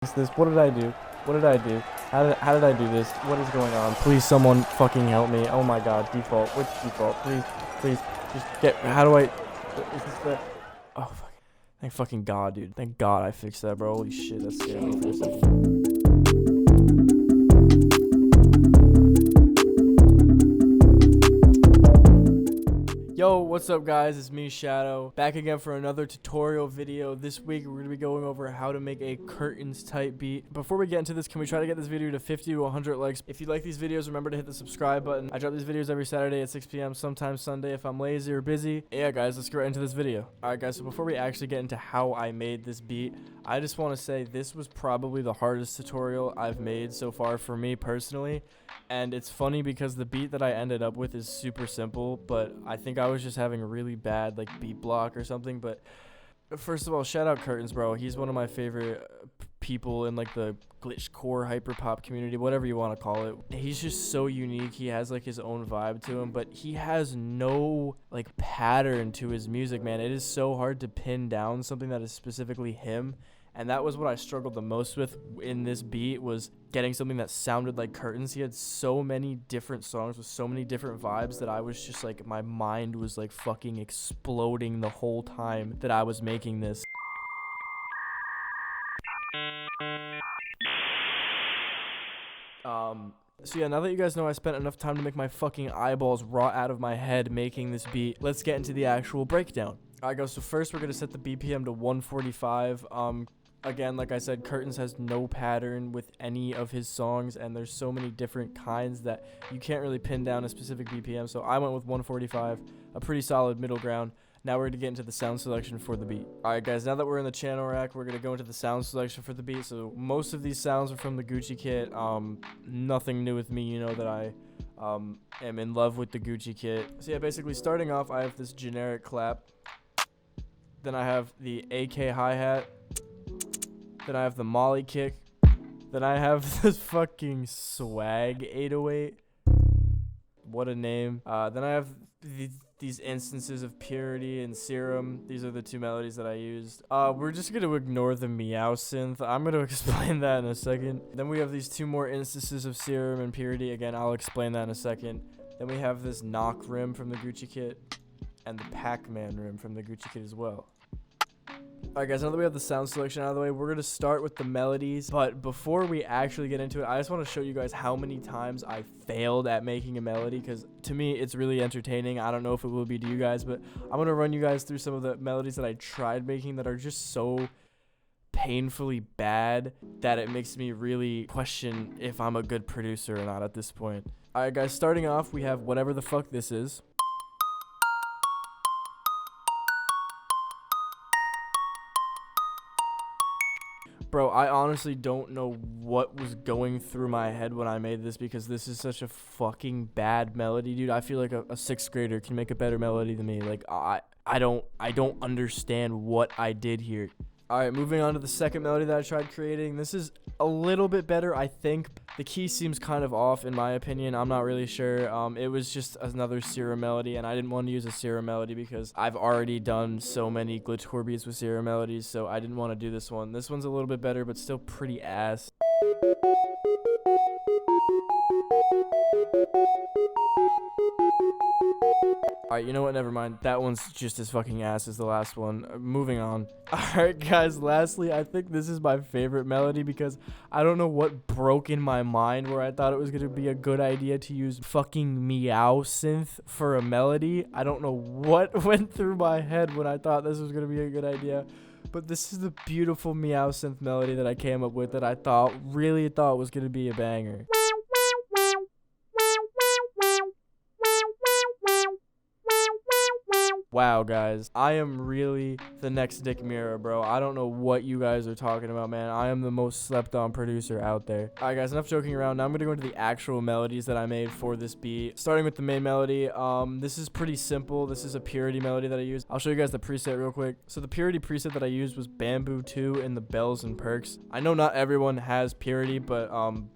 this? What did I do? What did I do? How did I do this? What is going on? Please, someone fucking help me. Oh my god, default. Which default? Please, just get. How do I? Is this the? Oh fuck! Thank fucking god, dude. Thank god I fixed that, bro. Holy shit, that scared me for a second. Yo, what's up guys, it's me, Shadow, back again for another tutorial video. This week we're going to be going over how to make a Kurtains type beat. Before we get into this, can we try to get this video to 50 to 100 likes? If you like these videos, remember to hit the subscribe button. I drop these videos every Saturday at 6 p.m, sometimes Sunday if I'm lazy or busy. Yeah guys, let's get right into this video. Alright guys, so before we actually get into how I made this beat, I just want to say this was probably the hardest tutorial I've made so far for me personally. And it's funny because the beat that I ended up with is super simple, but I think I was just having a really bad like beat block or something. But first of all, shout out Kurtains, bro. He's one of my favorite people in like the glitchcore hyperpop community, whatever you want to call it. He's just so unique. He has like his own vibe to him, but he has no like pattern to his music, man. It is so hard to pin down something that is specifically him. And that was what I struggled the most with in this beat, was getting something that sounded like Kurtains. He had so many different songs with so many different vibes that I was just like, my mind was like fucking exploding the whole time that I was making this. So yeah, now that you guys know I spent enough time to make my fucking eyeballs rot out of my head making this beat, let's get into the actual breakdown. Alright guys, so first we're going to set the BPM to 145. Again, like I said, Kurtains has no pattern with any of his songs, and there's so many different kinds that you can't really pin down a specific BPM, so I went with 145, a pretty solid middle ground. Now we're going to get into the sound selection for the beat. Alright guys, now that we're in the channel rack, we're going to go into the sound selection for the beat. So most of these sounds are from the Gucci kit. Nothing new with me, you know that I am in love with the Gucci kit. So yeah, basically starting off, I have this generic clap. Then I have the AK hi-hat. Then I have the Molly kick. Then I have this fucking swag 808. What a name. Then I have these instances of Purity and Serum. These are the two melodies that I used. We're just going to ignore the meow synth. I'm going to explain that in a second. Then we have these two more instances of Serum and Purity. Again, I'll explain that in a second. Then we have this knock rim from the Gucci kit, and the Pac-Man rim from the Gucci kit as well. Alright guys, now that we have the sound selection out of the way, we're going to start with the melodies. But before we actually get into it, I just want to show you guys how many times I failed at making a melody, because to me it's really entertaining. I don't know if it will be to you guys, but I'm going to run you guys through some of the melodies that I tried making that are just so painfully bad that it makes me really question if I'm a good producer or not at this point. Alright guys, starting off, we have Whatever the Fuck This Is. Bro, I honestly don't know what was going through my head when I made this, because this is such a fucking bad melody, dude. I feel like a 6th grader can make a better melody than me. Like, I don't understand what I did here. Alright, moving on to the second melody that I tried creating. This is a little bit better, I think. The key seems kind of off, in my opinion. I'm not really sure. It was just another Serum melody, and I didn't want to use a Serum melody because I've already done so many glitchcore beats with Serum melodies, so I didn't want to do this one. This one's a little bit better, but still pretty ass. Alright, you know what? Never mind. That one's just as fucking ass as the last one. Moving on. Alright, guys. Lastly, I think this is my favorite melody, because I don't know what broke in my mind where I thought it was going to be a good idea to use fucking meow synth for a melody. I don't know what went through my head when I thought this was going to be a good idea. But this is the beautiful meow synth melody that I came up with that I really thought was going to be a banger. Wow, guys, I am really the next Dick Mirror, bro. I don't know what you guys are talking about, man. I am the most slept on producer out there. Alright, guys, enough joking around. Now I'm gonna go into the actual melodies that I made for this beat. Starting with the main melody, this is pretty simple. This is a Purity melody that I used. I'll show you guys the preset real quick. So the Purity preset that I used was Bamboo 2 in the Bells and Perks. I know not everyone has Purity, but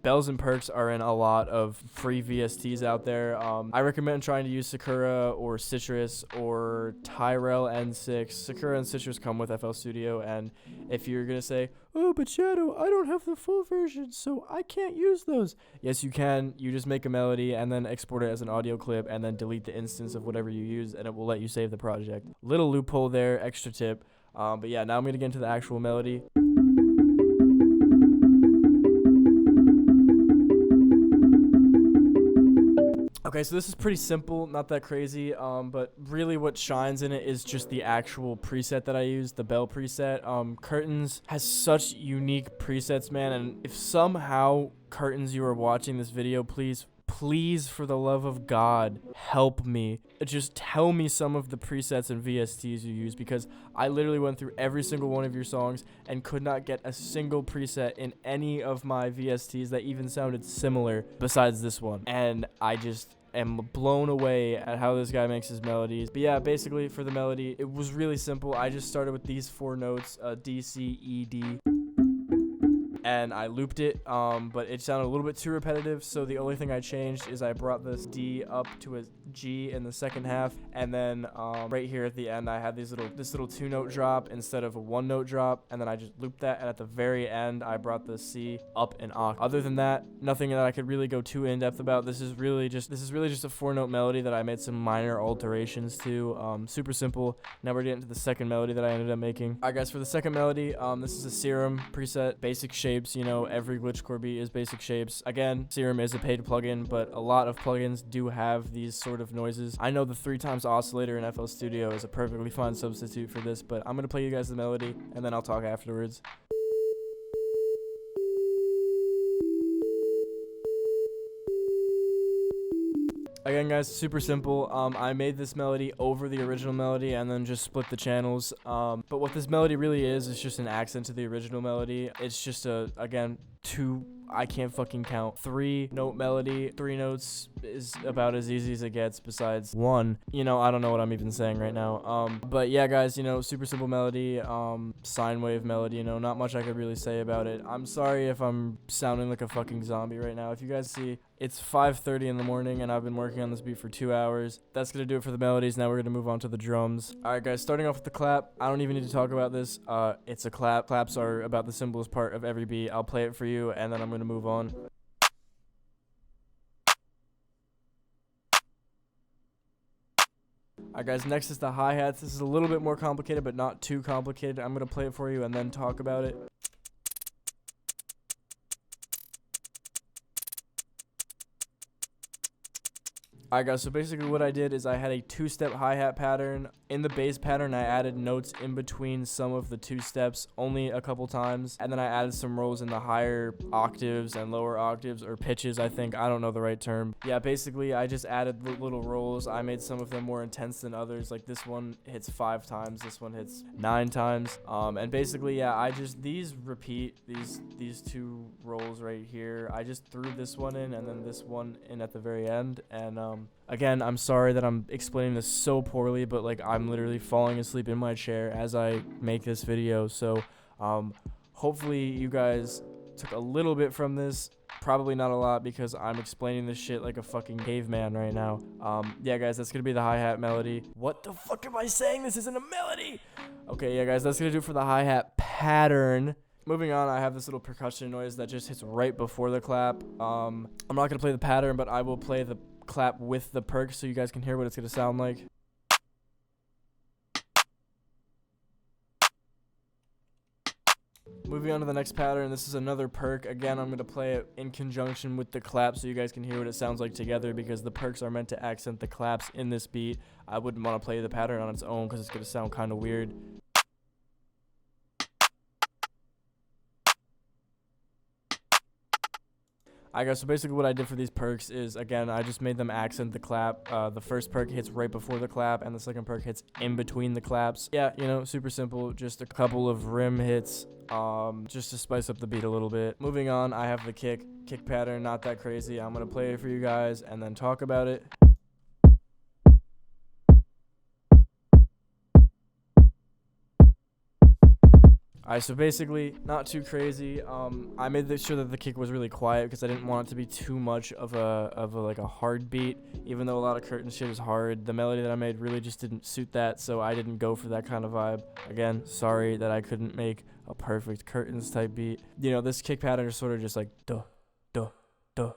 Bells and Perks are in a lot of free VSTs out there. I recommend trying to use Sakura or Citrus or for Tyrell N6. Sakura and Citrus come with FL Studio, and if you're gonna say, oh, but Shadow, I don't have the full version, so I can't use those. Yes, you can. You just make a melody and then export it as an audio clip and then delete the instance of whatever you use, and it will let you save the project. Little loophole there, extra tip. But yeah, now I'm gonna get into the actual melody. Okay, so this is pretty simple, not that crazy, but really what shines in it is just the actual preset that I use, the bell preset. Kurtains has such unique presets, man, and if somehow, Kurtains, you are watching this video, please, for the love of God, help me. Just tell me some of the presets and VSTs you use, because I literally went through every single one of your songs and could not get a single preset in any of my VSTs that even sounded similar besides this one. And I just am blown away at how this guy makes his melodies. But yeah, basically for the melody, it was really simple. I just started with these 4 notes, D, C, E, D. And I looped it, but it sounded a little bit too repetitive, so the only thing I changed is I brought this D up to a G in the second half, and then right here at the end I had this little 2-note drop instead of a 1-note drop, and then I just looped that, and at the very end I brought the C up an octave. Other than that, nothing that I could really go too in-depth about. This is really just a 4-note melody that I made some minor alterations to. Super simple. Now we're getting to the second melody that I ended up making. Alright guys, for the second melody, this is a Serum preset, basic shapes. You know, every glitchcore beat is basic shapes. Again, Serum is a paid plugin, but a lot of plugins do have these sort of noises. I know the 3x oscillator in FL Studio is a perfectly fine substitute for this, but I'm gonna play you guys the melody and then I'll talk afterwards. Again, guys, super simple. I made this melody over the original melody and then just split the channels. But what this melody really is just an accent to the original melody. It's just again, 2, I can't fucking count, 3-note melody. 3 notes is about as easy as it gets, besides 1. You know, I don't know what I'm even saying right now. But yeah, guys, you know, super simple melody, sine wave melody, you know, not much I could really say about it. I'm sorry if I'm sounding like a fucking zombie right now. If you guys see, it's 5:30 in the morning and I've been working on this beat for 2 hours. That's gonna do it for the melodies. Now we're gonna move on to the drums. Alright guys, starting off with the clap. I don't even need to talk about this. It's a clap. Claps are about the simplest part of every beat. I'll play it for you and then I'm gonna move on. Alright guys, next is the hi-hats. This is a little bit more complicated, but not too complicated. I'm gonna play it for you and then talk about it. Alright guys, so basically what I did is I had a 2-step hi-hat pattern. In the bass pattern, I added notes in between some of the 2 steps, only a couple times. And then I added some rolls in the higher octaves and lower octaves, or pitches, I think. I don't know the right term. Yeah, basically, I just added little rolls. I made some of them more intense than others. Like this one hits 5 times, this one hits 9 times. And basically, yeah, these repeat, these 2 rolls right here. I just threw this one in and then this one in at the very end. And again, I'm sorry that I'm explaining this so poorly, but like I'm literally falling asleep in my chair as I make this video. So hopefully you guys took a little bit from this. Probably not a lot, because I'm explaining this shit like a fucking caveman right now. Yeah guys, that's gonna be the hi-hat melody. What the fuck am I saying? This isn't a melody. Okay, yeah guys, that's gonna do it for the hi-hat pattern. Moving on, I have this little percussion noise that just hits right before the clap. I'm not gonna play the pattern, but I will play the clap with the perk so you guys can hear what it's gonna sound like. Moving on to the next pattern, this is another perk. Again, I'm going to play it in conjunction with the clap so you guys can hear what it sounds like together, because the perks are meant to accent the claps in this beat. I wouldn't want to play the pattern on its own because it's going to sound kind of weird. Alright guys, so basically what I did for these perks is, again, I just made them accent the clap. The first perk hits right before the clap, and the second perk hits in between the claps. Yeah, you know, super simple, just a couple of rim hits, just to spice up the beat a little bit. Moving on, I have the kick pattern, not that crazy. I'm gonna play it for you guys and then talk about it. Alright, so basically, not too crazy. I made sure that the kick was really quiet because I didn't want it to be too much of a like a hard beat. Even though a lot of Kurtains shit is hard, the melody that I made really just didn't suit that, so I didn't go for that kind of vibe. Again, sorry that I couldn't make a perfect Kurtains type beat. You know, this kick pattern is sort of just like duh, duh, duh,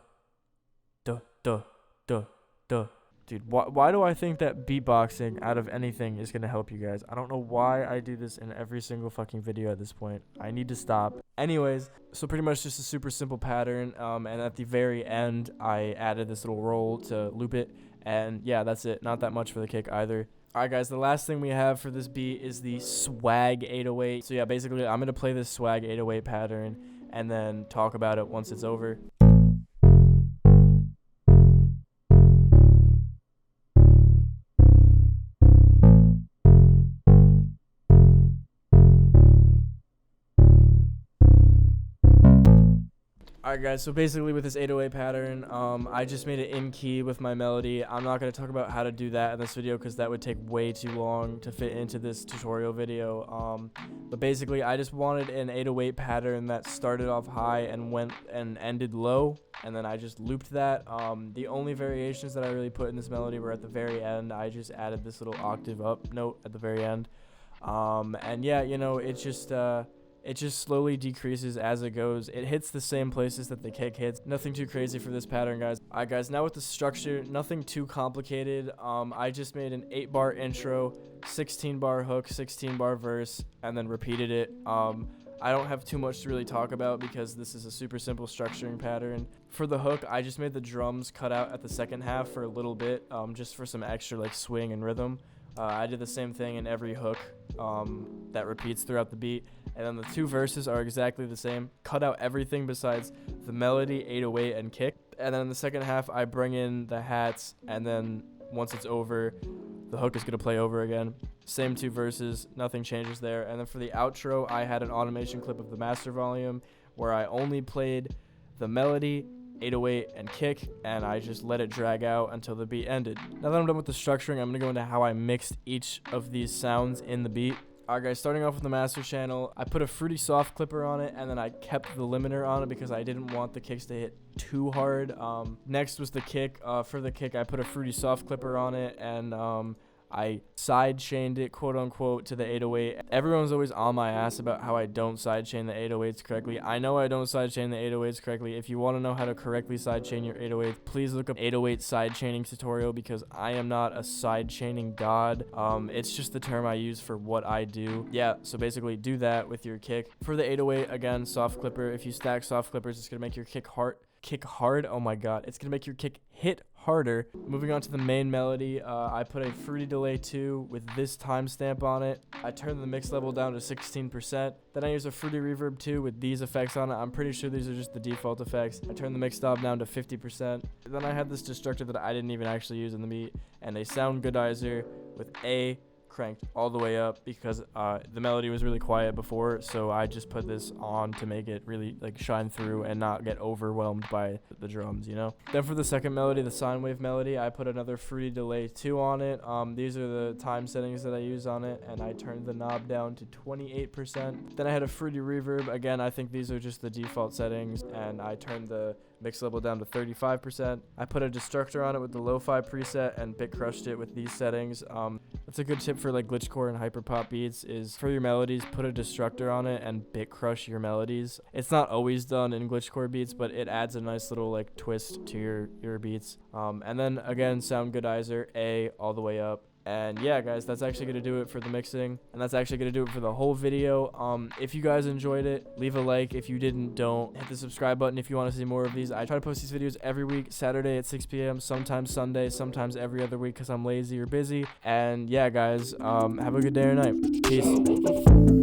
duh, duh, duh, duh. Dude, why do I think that beatboxing out of anything is going to help you guys? I don't know why I do this in every single fucking video at this point. I need to stop. Anyways, so pretty much just a super simple pattern. And at the very end, I added this little roll to loop it. And yeah, that's it. Not that much for the kick either. Alright guys, the last thing we have for this beat is the swag 808. So yeah, basically I'm going to play this swag 808 pattern and then talk about it once it's over. Alright guys, so basically with this 808 pattern, I just made it in key with my melody. I'm not going to talk about how to do that in this video because that would take way too long to fit into this tutorial video. But basically I just wanted an 808 pattern that started off high and went and ended low, and then I just looped that. The only variations that I really put in this melody were at the very end. I just added this little octave up note at the very end. And yeah, you know, it just slowly decreases as it goes. It hits the same places that the kick hits. Nothing too crazy for this pattern, guys. Alright guys, now with the structure, nothing too complicated. I just made an 8-bar intro, 16-bar hook, 16-bar verse, and then repeated it. I don't have too much to really talk about because this is a super simple structuring pattern. For the hook, I just made the drums cut out at the second half for a little bit, just for some extra like swing and rhythm. I did the same thing in every hook that repeats throughout the beat. And then the two verses are exactly the same. Cut out everything besides the melody, 808, and kick. And then in the second half, I bring in the hats. And then once it's over, the hook is going to play over again. Same two verses. Nothing changes there. And then for the outro, I had an automation clip of the master volume where I only played the melody, 808, and kick, and I just let it drag out until the beat ended. Now that I'm done with the structuring, I'm going to go into how I mixed each of these sounds in the beat. Alright guys, starting off with the master channel, I put a fruity soft clipper on it, and then I kept the limiter on it because I didn't want the kicks to hit too hard. Next was the kick. For the kick, I put a fruity soft clipper on it, and I side chained it, quote unquote, to the 808. Everyone's always on my ass about how I don't side chain the 808s correctly. I know I don't side chain the 808s correctly. If you want to know how to correctly side chain your 808s, please look up 808 side chaining tutorial because I am not a side chaining god. It's just the term I use for what I do. Yeah, so basically do that with your kick. For the 808, again, soft clipper. If you stack soft clippers, it's gonna make your kick hard. Oh my god, it's gonna make your kick hit harder. Moving on to the main melody, I put a fruity delay 2 with this timestamp on it. I turned the mix level down to 16%. Then I use a fruity reverb 2 with these effects on it. I'm pretty sure these are just the default effects. I turned the mix knob down to 50%. Then I had this destructor that I didn't even actually use in the beat, and a sound goodizer with A cranked all the way up because the melody was really quiet before, so I just put this on to make it really like shine through and not get overwhelmed by the drums, you know. Then for the second melody, the sine wave melody, I put another fruity delay 2 on it. These are the time settings that I use on it, and I turned the knob down to 28%. Then I had a fruity reverb. Again, I think these are just the default settings, and I turned the mix level down to 35%. I put a destructor on it with the lo-fi preset and bit crushed it with these settings. That's a good tip for like glitchcore and hyperpop beats is for your melodies, put a destructor on it and bit crush your melodies. It's not always done in glitchcore beats, but it adds a nice little like twist to your beats. And then again, sound goodizer, A all the way up. And yeah, guys, that's actually going to do it for the mixing. And that's actually going to do it for the whole video. If you guys enjoyed it, leave a like. If you didn't, don't. Hit the subscribe button if you want to see more of these. I try to post these videos every week, Saturday at 6 p.m., sometimes Sunday, sometimes every other week because I'm lazy or busy. And yeah, guys, have a good day or night. Peace.